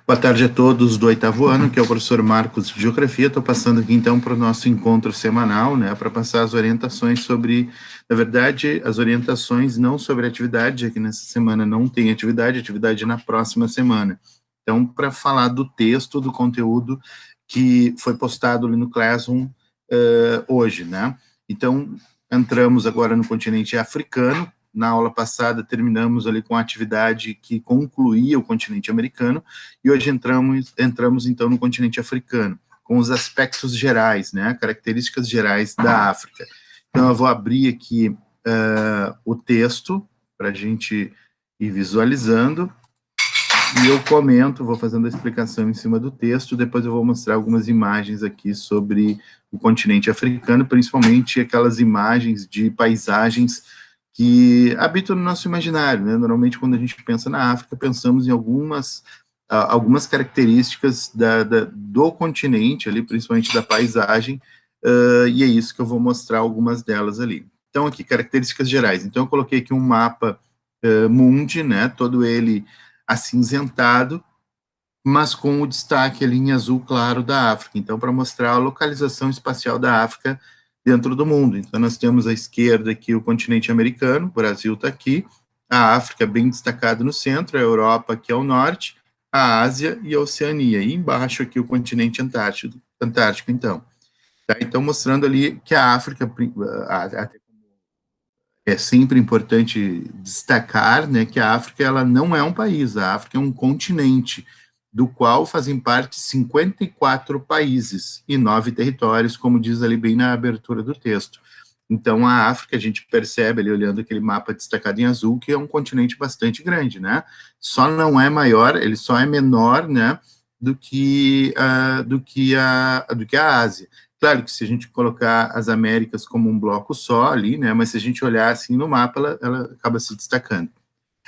Boa tarde a todos do 8º ano, que é o professor Marcos de Geografia. Estou passando aqui, então, para o nosso encontro semanal, né, para passar as orientações sobre, na verdade, as orientações não sobre atividade, já que nessa semana não tem atividade na próxima semana. Então, para falar do texto, do conteúdo que foi postado ali no Classroom hoje, né. Então, entramos agora no continente africano. Na aula passada, terminamos ali com a atividade que concluía o continente americano, e hoje entramos então, no continente africano, com os aspectos gerais, né, características gerais da África. Então, eu vou abrir aqui o texto, para a gente ir visualizando, e eu comento, vou fazendo a explicação em cima do texto, depois eu vou mostrar algumas imagens aqui sobre o continente africano, principalmente aquelas imagens de paisagens que habitam no nosso imaginário, né? Normalmente, quando a gente pensa na África, pensamos em algumas características do continente, ali, principalmente da paisagem, e é isso que eu vou mostrar algumas delas ali. Então, aqui, características gerais. Então, eu coloquei aqui um mapa mundi, né? Todo ele acinzentado, mas com o destaque ali em azul claro da África. Então, para mostrar a localização espacial da África dentro do mundo. Então, nós temos à esquerda aqui o continente americano, o Brasil está aqui, a África bem destacada no centro, a Europa aqui ao norte, a Ásia e a Oceania. E embaixo aqui o continente Antártico então. Tá? Então, mostrando ali que a África, é sempre importante destacar, né, que a África ela não é um país, a África é um continente, do qual fazem parte 54 países e 9 territórios, como diz ali bem na abertura do texto. Então, a África, a gente percebe ali, olhando aquele mapa destacado em azul, que é um continente bastante grande, né? Só não é maior, ele só é menor, né, do que a Ásia. Claro que se a gente colocar as Américas como um bloco só ali, né, mas se a gente olhar assim no mapa, ela acaba se destacando.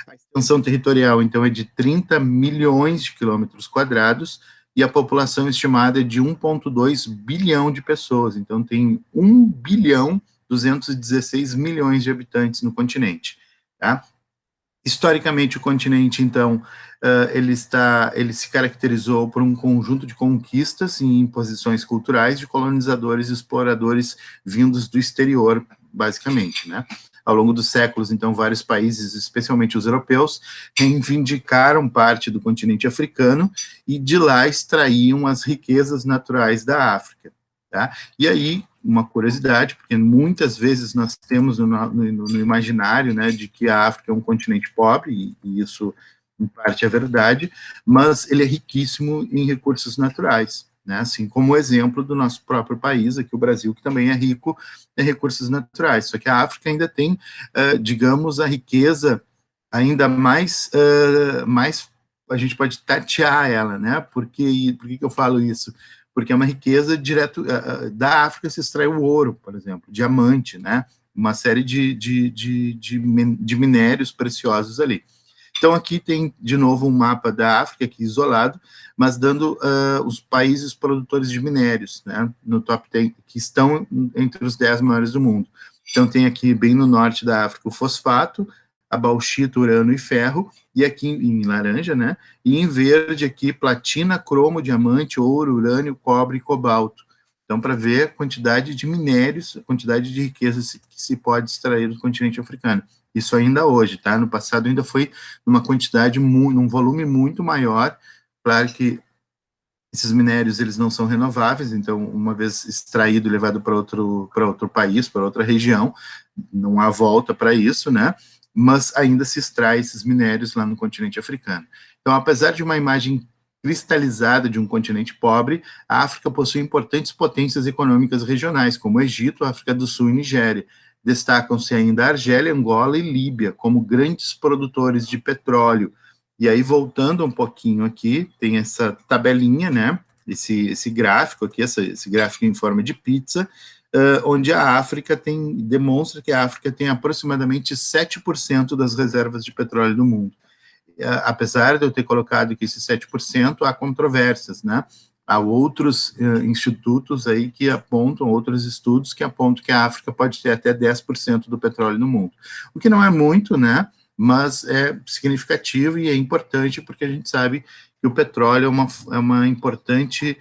A extensão territorial, então, é de 30 milhões de quilômetros quadrados e a população estimada é de 1,2 bilhão de pessoas. Então, tem 1 bilhão 216 milhões de habitantes no continente. Tá? Historicamente, o continente, então, ele se caracterizou por um conjunto de conquistas e imposições culturais de colonizadores e exploradores vindos do exterior, basicamente, né? Ao longo dos séculos, então, vários países, especialmente os europeus, reivindicaram parte do continente africano e de lá extraíam as riquezas naturais da África. Tá? E aí, uma curiosidade, porque muitas vezes nós temos no imaginário, né, de que a África é um continente pobre, e isso em parte é verdade, mas ele é riquíssimo em recursos naturais, né, assim como o exemplo do nosso próprio país, aqui o Brasil, que também é rico em recursos naturais, só que a África ainda tem, digamos, a riqueza ainda mais, a gente pode tatear ela, né, por que eu falo isso? Porque é uma riqueza direto da África, se extrai o ouro, por exemplo, diamante, né? Uma série de minérios preciosos ali. Então, aqui tem, de novo, um mapa da África, aqui isolado, mas dando os países produtores de minérios, né, no top 10, que estão entre os 10 maiores do mundo. Então, tem aqui, bem no norte da África, o fosfato, a bauxita, urânio e ferro, e aqui em laranja, né, e em verde aqui, platina, cromo, diamante, ouro, urânio, cobre e cobalto. Então, para ver a quantidade de minérios, a quantidade de riquezas que se pode extrair do continente africano. Isso ainda hoje, tá? No passado ainda foi numa quantidade, num volume muito maior. Claro que esses minérios, eles não são renováveis, então, uma vez extraído e levado para outro país, para outra região, não há volta para isso, né? Mas ainda se extrai esses minérios lá no continente africano. Então, apesar de uma imagem cristalizada de um continente pobre, a África possui importantes potências econômicas regionais, como Egito, África do Sul e Nigéria. Destacam-se ainda Argélia, Angola e Líbia, como grandes produtores de petróleo. E aí, voltando um pouquinho aqui, tem essa tabelinha, né? Esse gráfico aqui, esse gráfico em forma de pizza, onde a África demonstra que a África tem aproximadamente 7% das reservas de petróleo do mundo. Apesar de eu ter colocado aqui esses 7%, há controvérsias, né? Há outros institutos aí que apontam, outros estudos que apontam que a África pode ter até 10% do petróleo no mundo. O que não é muito, né? mas é significativo e é importante porque a gente sabe que o petróleo é uma importante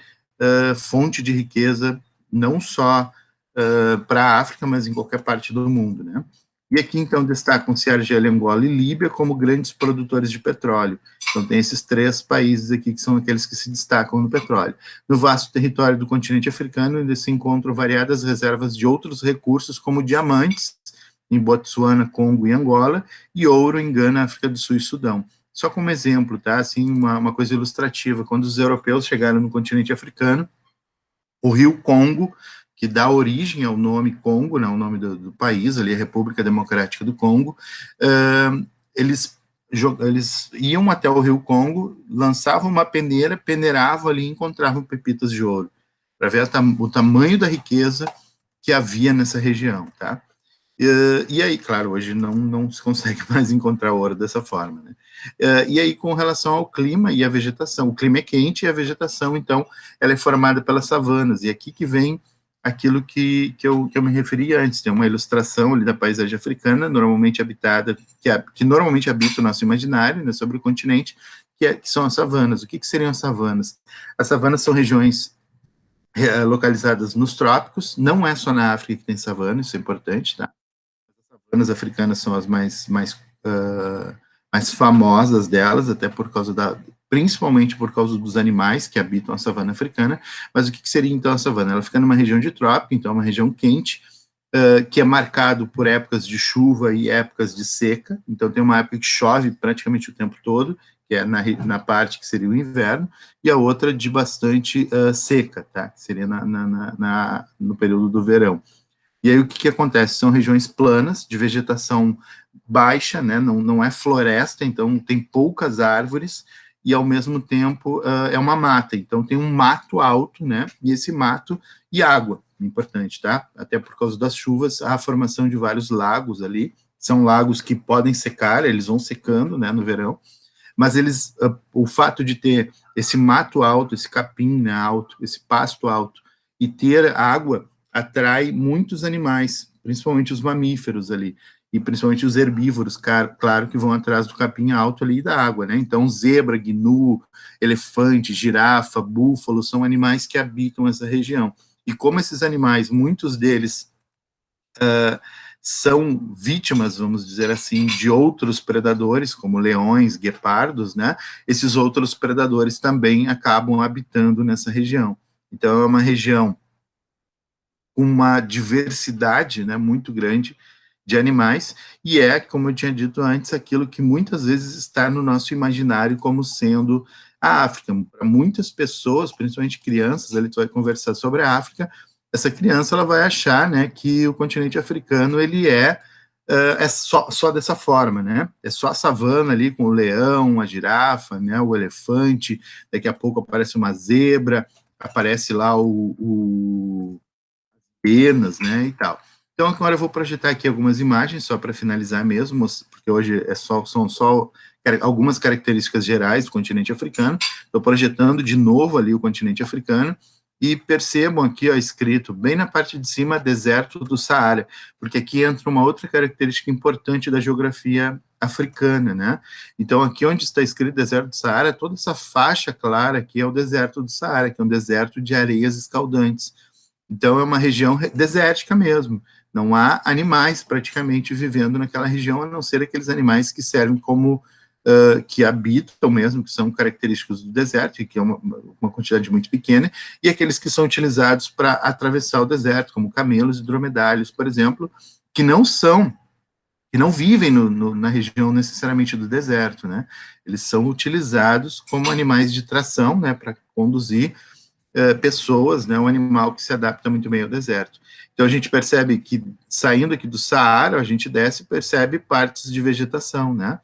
fonte de riqueza, não só para a África, mas em qualquer parte do mundo, né? E aqui, então, destacam-se Argélia, Angola e Líbia como grandes produtores de petróleo. Então, tem esses 3 países aqui que são aqueles que se destacam no petróleo. No vasto território do continente africano, ainda se encontram variadas reservas de outros recursos, como diamantes, em Botsuana, Congo e Angola, e ouro em Gana, África do Sul e Sudão. Só como exemplo, tá? Assim, uma coisa ilustrativa, quando os europeus chegaram no continente africano, o rio Congo, que dá origem ao nome Congo, né, o nome do país, ali, a República Democrática do Congo, eles iam até o rio Congo, lançavam uma peneira, peneiravam ali e encontravam pepitas de ouro, para ver o tamanho da riqueza que havia nessa região, tá? E aí, claro, hoje não se consegue mais encontrar ouro dessa forma, né? E aí, com relação ao clima e à vegetação, o clima é quente e a vegetação, então, ela é formada pelas savanas, e aqui que vem aquilo que eu me referi antes, tem uma ilustração ali da paisagem africana, normalmente habitada, que normalmente habita o nosso imaginário, né, sobre o continente, que são as savanas. O que seriam as savanas? As savanas são regiões localizadas nos trópicos, não é só na África que tem savana, isso é importante, tá? Savanas africanas são as mais famosas delas, até por causa principalmente por causa dos animais que habitam a savana africana. Mas o que seria então a savana? Ela fica numa região de trópico, então é uma região quente, que é marcado por épocas de chuva e épocas de seca. Então tem uma época que chove praticamente o tempo todo, que é na parte que seria o inverno, e a outra de bastante seca, tá? Que seria no período do verão. E aí o que acontece? São regiões planas, de vegetação baixa, né? Não é floresta, então tem poucas árvores, e ao mesmo tempo é uma mata, então tem um mato alto, né? E esse mato e água, importante, tá? Até por causa das chuvas, há a formação de vários lagos ali, são lagos que podem secar, eles vão secando, né, no verão, mas o fato de ter esse mato alto, esse capim, né, alto, esse pasto alto, e ter água, atrai muitos animais, principalmente os mamíferos ali, e principalmente os herbívoros, claro que vão atrás do capim alto ali da água, né? Então, zebra, gnu, elefante, girafa, búfalo, são animais que habitam essa região. E como esses animais, muitos deles são vítimas, vamos dizer assim, de outros predadores, como leões, guepardos, né? Esses outros predadores também acabam habitando nessa região. Então, é uma região uma diversidade, né, muito grande de animais, e é, como eu tinha dito antes, aquilo que muitas vezes está no nosso imaginário como sendo a África. Para muitas pessoas, principalmente crianças, ali tu vai conversar sobre a África, essa criança ela vai achar, né, que o continente africano ele é só dessa forma, né? É só a savana ali com o leão, a girafa, né, o elefante, daqui a pouco aparece uma zebra, aparece lá o penas, né, e tal. Então, agora eu vou projetar aqui algumas imagens, só para finalizar mesmo, porque hoje são só algumas características gerais do continente africano. Estou projetando de novo ali o continente africano, e percebam aqui, ó, escrito bem na parte de cima, deserto do Saara, porque aqui entra uma outra característica importante da geografia africana, né? Então, aqui onde está escrito deserto do Saara, toda essa faixa clara aqui é o deserto do Saara, que é um deserto de areias escaldantes. Então, é uma região desértica mesmo. Não há animais praticamente vivendo naquela região, a não ser aqueles animais que servem como, que habitam mesmo, que são característicos do deserto, que é uma quantidade muito pequena, e aqueles que são utilizados para atravessar o deserto, como camelos e dromedários, por exemplo, que não vivem na região necessariamente do deserto, né? Eles são utilizados como animais de tração, né, para conduzir pessoas, né, um animal que se adapta muito bem ao deserto. Então, a gente percebe que, saindo aqui do Saara, a gente desce e percebe partes de vegetação, né?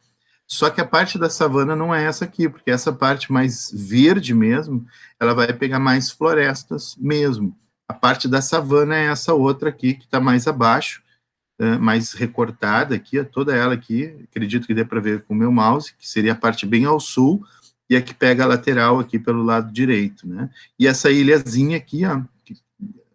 Só que a parte da savana não é essa aqui, porque essa parte mais verde mesmo, ela vai pegar mais florestas mesmo. A parte da savana é essa outra aqui, que está mais abaixo, mais recortada aqui, toda ela aqui, acredito que dê para ver com o meu mouse, que seria a parte bem ao sul, e a que pega a lateral aqui pelo lado direito, né? E essa ilhazinha aqui, ó,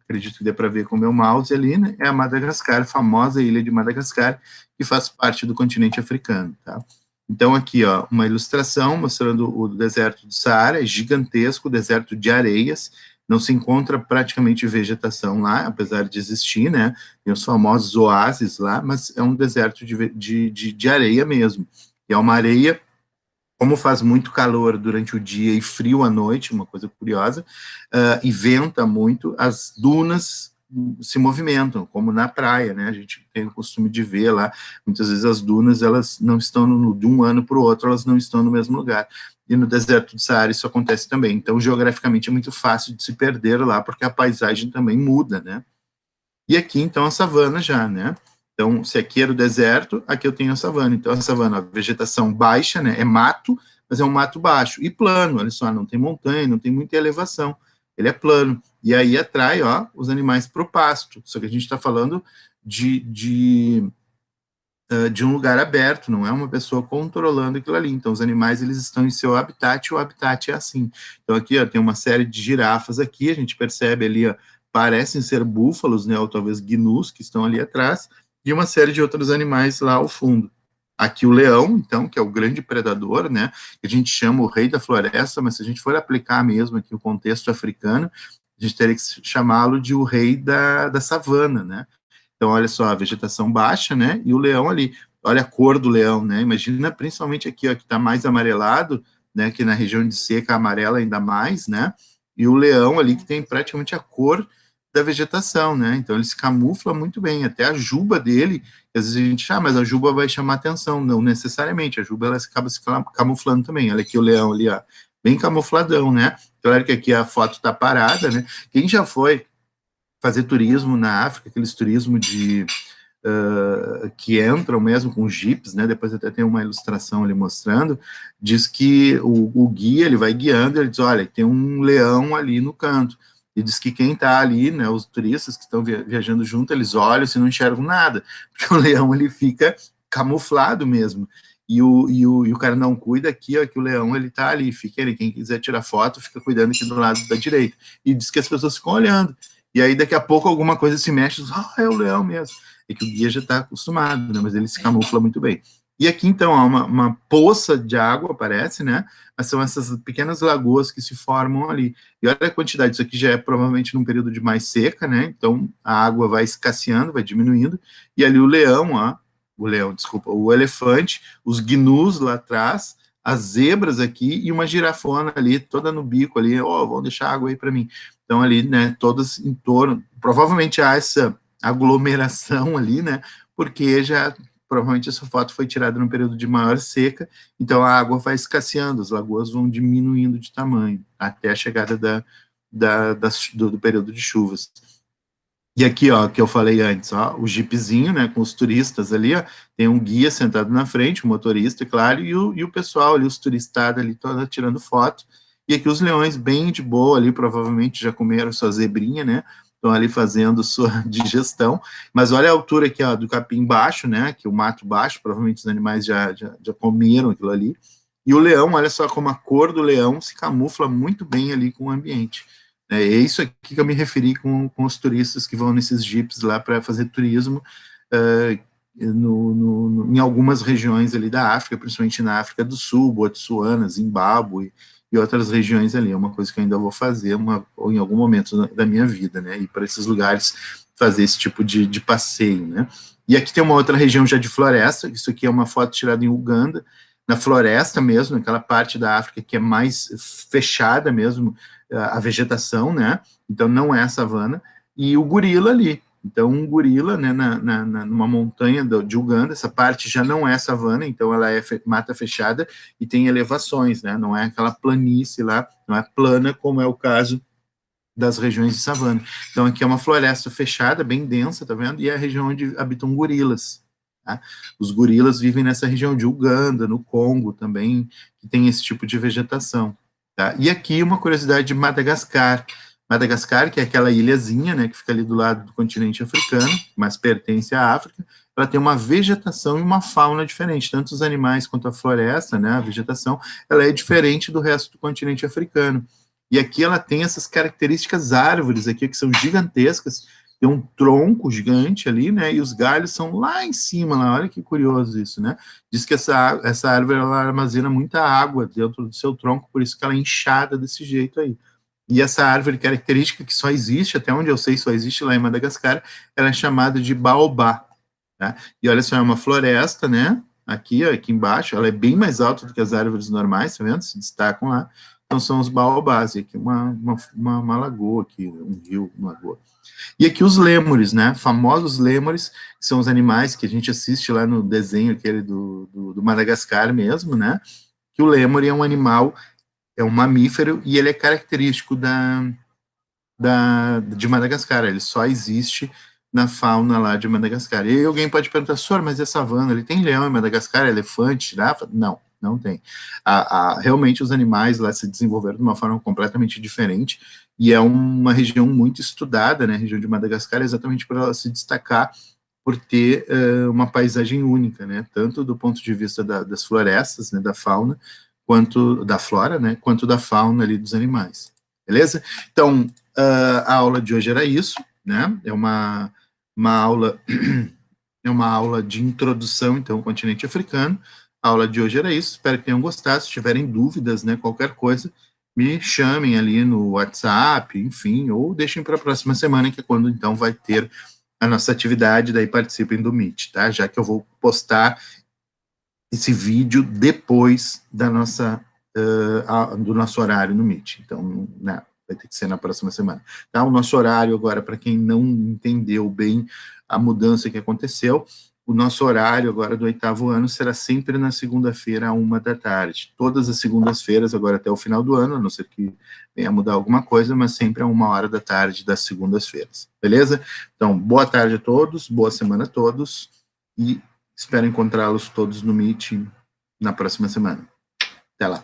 acredito que dê para ver com o meu mouse ali, né, é a Madagascar, a famosa ilha de Madagascar, que faz parte do continente africano, tá? Então, aqui, ó, uma ilustração mostrando o deserto do Saara, é gigantesco, deserto de areias, não se encontra praticamente vegetação lá, apesar de existir, né, tem os famosos oásis lá, mas é um deserto de areia mesmo, e é uma areia, como faz muito calor durante o dia e frio à noite, uma coisa curiosa, e venta muito, as dunas se movimentam, como na praia, né, a gente tem o costume de ver lá, muitas vezes as dunas, elas não estão de um ano para o outro, elas não estão no mesmo lugar, e no deserto do Saara isso acontece também, então geograficamente é muito fácil de se perder lá, porque a paisagem também muda, né, e aqui então a savana já, né, então se aqui era o deserto, aqui eu tenho a savana, então a savana, a vegetação baixa, né, é mato, mas é um mato baixo, e plano, olha só, não tem montanha, não tem muita elevação, ele é plano, e aí atrai, ó, os animais para o pasto, só que a gente está falando de um lugar aberto, não é uma pessoa controlando aquilo ali, então os animais, eles estão em seu habitat, e o habitat é assim, então aqui, ó, tem uma série de girafas aqui, a gente percebe ali, ó, parecem ser búfalos, né, ou talvez gnus, que estão ali atrás, e uma série de outros animais lá ao fundo. Aqui o leão, então, que é o grande predador, né, que a gente chama o rei da floresta, mas se a gente for aplicar mesmo aqui o contexto africano, a gente teria que chamá-lo de o rei da savana, né. Então, olha só, a vegetação baixa, né, e o leão ali, olha a cor do leão, né, imagina principalmente aqui, ó, que está mais amarelado, né, que na região de seca amarela ainda mais, né, e o leão ali que tem praticamente a cor da vegetação, né, então ele se camufla muito bem, até a juba dele, às vezes a gente, mas a juba vai chamar atenção, não necessariamente, a juba ela acaba se camuflando também, olha aqui o leão ali, ó, bem camufladão, né, claro que aqui a foto tá parada, né, quem já foi fazer turismo na África, aqueles turismo que entram mesmo com jipes, né, depois até tem uma ilustração ali mostrando, diz que o guia, ele vai guiando, ele diz, olha, tem um leão ali no canto, e diz que quem está ali, né, os turistas que estão viajando junto, eles olham e não enxergam nada, porque o leão, ele fica camuflado mesmo, e o cara não cuida aqui, ó, que o leão, ele tá ali, fica ali, quem quiser tirar foto, fica cuidando aqui do lado da direita, e diz que as pessoas ficam olhando, e aí daqui a pouco alguma coisa se mexe, é o leão mesmo, é que o guia já está acostumado, né, mas ele se camufla muito bem. E aqui, então, há uma poça de água, parece, né, mas são essas pequenas lagoas que se formam ali. E olha a quantidade, isso aqui já é provavelmente num período de mais seca, né, então a água vai escasseando, vai diminuindo, e ali o leão, desculpa, o elefante, os gnus lá atrás, as zebras aqui e uma girafona ali, toda no bico ali, vão deixar água aí para mim. Então ali, né, todas em torno, provavelmente há essa aglomeração ali, né, porque provavelmente essa foto foi tirada num período de maior seca, então a água vai escasseando, as lagoas vão diminuindo de tamanho, até a chegada do período de chuvas. E aqui, ó, que eu falei antes, ó, o jeepzinho, né, com os turistas ali, ó, tem um guia sentado na frente, o motorista, claro, e o pessoal ali, os turistados ali, todos tirando foto, e aqui os leões bem de boa ali, provavelmente já comeram sua zebrinha, né, estão ali fazendo sua digestão, mas olha a altura aqui, ó, do capim baixo, né, que o mato baixo, provavelmente os animais já comeram aquilo ali, e o leão, olha só como a cor do leão se camufla muito bem ali com o ambiente. É isso aqui que eu me referi com os turistas que vão nesses jeeps lá para fazer turismo em algumas regiões ali da África, principalmente na África do Sul, Botsuana, Zimbábue e outras regiões ali. É uma coisa que eu ainda vou fazer ou em algum momento da minha vida, né? Ir para esses lugares fazer esse tipo de passeio, né? E aqui tem uma outra região já de floresta, isso aqui é uma foto tirada em Uganda, na floresta mesmo, aquela parte da África que é mais fechada mesmo, a vegetação, né, então não é a savana, e o gorila ali, então um gorila, né, numa montanha de Uganda, essa parte já não é savana, então ela é mata fechada e tem elevações, né, não é aquela planície lá, não é plana como é o caso das regiões de savana. Então aqui é uma floresta fechada, bem densa, tá vendo, e é a região onde habitam gorilas. Tá? Os gorilas vivem nessa região de Uganda, no Congo também, que tem esse tipo de vegetação. Tá? E aqui uma curiosidade de Madagascar. Madagascar, que é aquela ilhazinha, né, que fica ali do lado do continente africano, mas pertence à África, ela tem uma vegetação e uma fauna diferente, tanto os animais quanto a floresta, né, a vegetação, ela é diferente do resto do continente africano. E aqui ela tem essas características árvores aqui, que são gigantescas, tem um tronco gigante ali, né, e os galhos são lá em cima, lá, olha que curioso isso, né, diz que essa árvore, ela armazena muita água dentro do seu tronco, por isso que ela é inchada desse jeito aí. E essa árvore característica, que só existe, até onde eu sei, só existe lá em Madagascar, ela é chamada de baobá, tá? E olha só, é uma floresta, né, aqui, ó, aqui embaixo, ela é bem mais alta do que as árvores normais, tá vendo? Se destacam lá. Então são os baobás, e aqui uma lagoa, aqui, um rio, uma lagoa. E aqui os lêmures, né, famosos lêmures, que são os animais que a gente assiste lá no desenho aquele do Madagascar mesmo, né, que o lêmure é um animal, é um mamífero, e ele é característico de Madagascar, ele só existe na fauna lá de Madagascar. E aí alguém pode perguntar, senhor, mas é savana, ele tem leão em Madagascar, elefante, girafa? Não, não tem. Realmente os animais lá se desenvolveram de uma forma completamente diferente, e é uma região muito estudada, né, a região de Madagascar, exatamente por ela se destacar por ter uma paisagem única, né, tanto do ponto de vista das florestas, né, da fauna, quanto da flora, né, quanto da fauna ali dos animais. Beleza? Então, a aula de hoje era isso, né, é uma aula é uma aula de introdução, então, ao continente africano. A aula de hoje era isso, espero que tenham gostado. Se tiverem dúvidas, né, qualquer coisa, me chamem ali no WhatsApp, enfim, ou deixem para a próxima semana, que é quando, então, vai ter a nossa atividade, daí participem do Meet, tá? Já que eu vou postar esse vídeo depois da nossa, do nosso horário no Meet. Então, né, vai ter que ser na próxima semana. Tá? O nosso horário agora, para quem não entendeu bem a mudança que aconteceu, o nosso horário agora do 8º ano será sempre na segunda-feira, à 13h. Todas as segundas-feiras, agora até o final do ano, a não ser que venha mudar alguma coisa, mas sempre à 13h das segundas-feiras. Beleza? Então, boa tarde a todos, boa semana a todos, e espero encontrá-los todos no Meet na próxima semana. Até lá.